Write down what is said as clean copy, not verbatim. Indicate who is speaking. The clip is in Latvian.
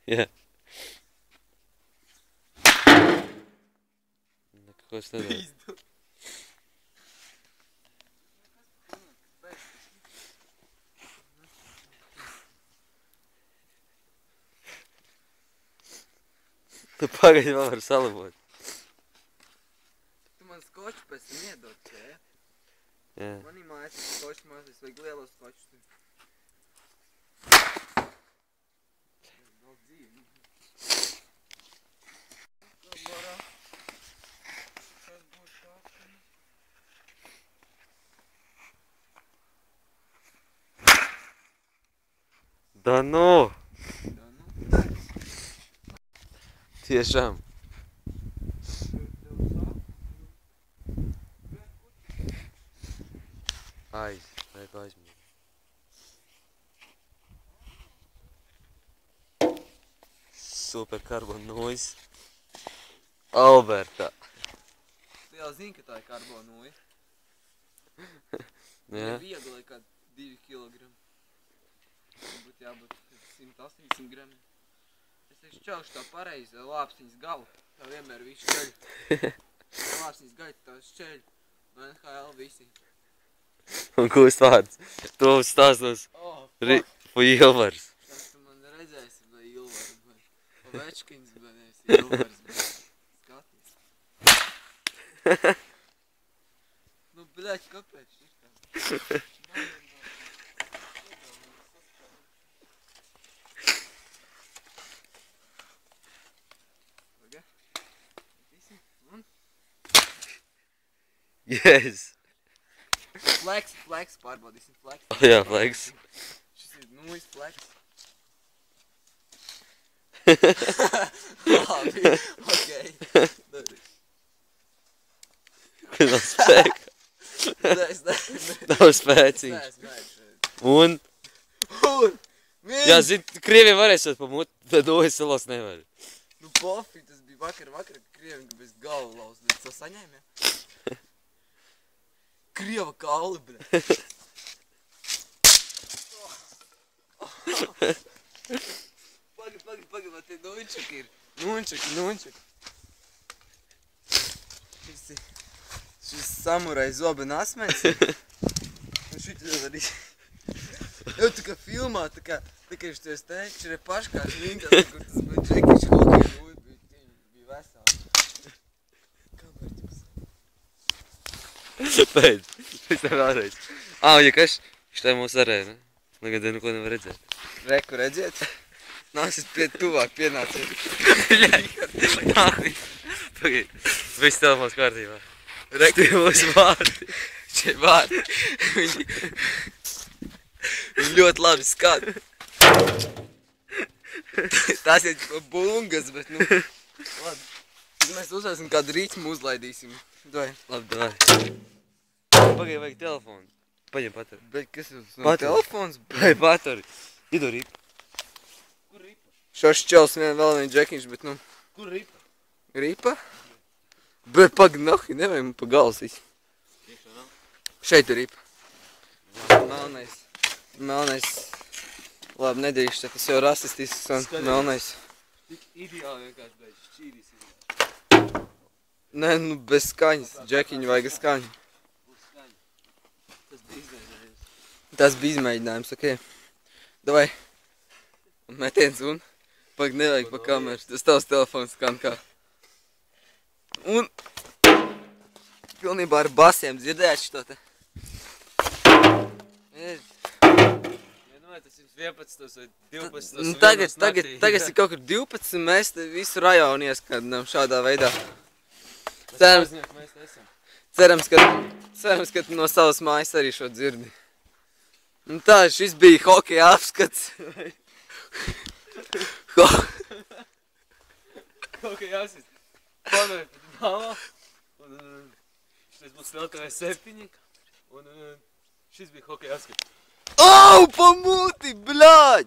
Speaker 1: Jā. Ko es nedaru? Tu pagaidi vēl var salabot.
Speaker 2: Tu man skoču pēc tam iedod, čia, ja?
Speaker 1: Jā.
Speaker 2: Manī mājas ir skoču mazlies, vajag lielos skočus. Vēl dzīvi. Barā. Kas būs kāpini?
Speaker 1: Da nu! Tiešām. Vajag aizmīt. Super carbon noise. Alberta.
Speaker 2: Tu jau zini, ka tā ir karbonoja.
Speaker 1: Jā.
Speaker 2: Ir viegli, kā 2 kg. Būtu jābūt 180 grami. Es teikšu čaušu tā pareizi, lāpstiņas galu. Tā vienmēr visu šķeļ. Lāpstiņas gaļa, tā šķeļ. No NHL visi.
Speaker 1: Un ko es vārds? To stāstos pa Ilvars.
Speaker 2: Tas tu man redzēsi, vai Ilvars, vai Ovečkins, vai neesi Ilvars, vai skatīs. Nu, bļaļ, kāpēc šitā?
Speaker 1: Yes!
Speaker 2: Flex, pārbaudīsim flex.
Speaker 1: Jā, flex.
Speaker 2: Šis ir noise flex. Labi, okei.
Speaker 1: Nav spēka. Nav spēcīgs. Un? Jā, zin, Krieviem varēs pa muti, tad ojas salos nevar.
Speaker 2: Nu, pofi, tas bija vakar, ka Krieviem bez galvu lauz. Tu saņēmi, ja? Krieva kauli, bre. Pagi, man tie nunčaki ir. Nunčaki. Šis samurai zoben asmens. Un šitie arī. Jau tā kā filmā, tā kā šities teikši repaškās mīnkās, kur tas bija džekišs hokeja nūja, bija vesels.
Speaker 1: Pēc, es tev vēlreiz. Ja kas, šitai mūs arēja, ne? Tagad neko nevar redzēt.
Speaker 2: Reku redziet? Nācis tuvāk pienāciet.
Speaker 1: Pagaid, viss telefons kārtībā. Reku mūsu vārdi.
Speaker 2: Šie vārdi. Viņi ļoti labi skat. Tās ir bungas, bet nu... Labi. Tad mēs uzvēsim kādu rīķmu uzlaidīsim. Doj.
Speaker 1: Labi, davai. Pagaid, vajag telefonu. Paņem paturi.
Speaker 2: Bet kas ir telefons?
Speaker 1: Vai paturi. Idu ripa.
Speaker 2: Kur ripa? Šos čels vēl vien džekiņš, bet nu...
Speaker 1: Kur ripa?
Speaker 2: Ripa? Bet pag nahi, nevajag man pa galsīs. Šeit ir ripa. Melnais. Labi, nedrīkst, tas jau rasistisks un melnais.
Speaker 1: Tik ideāli vienkārši, bet šķīrīs ir.
Speaker 2: Nē, nu bez skaņas. Džekiņu vajag skaņu.
Speaker 1: Tas bija izmēģinājums.
Speaker 2: Tas bija izmēģinājums, okei. Davai. Un metiens un... Pag nevajag pa kameru. Tas tavs telefons skan kā. Un... Pilnībā ar basiem dzirdēt šito te.
Speaker 1: Tas ir 11 vai 12.
Speaker 2: Nu, tagad ir kaut kur 12, un mēs te visu rajonu ieskādinām šādā veidā. Cerams, ka tu no savas mājas arī šo dzirdi. Un tā, šis bija hokeja apskats.
Speaker 1: Hokeja apskats. Panoja pēc dāvā. Un šis būs LTV 7. Un šis bija hokeja apskats.
Speaker 2: Au, pa muti, bļāģ!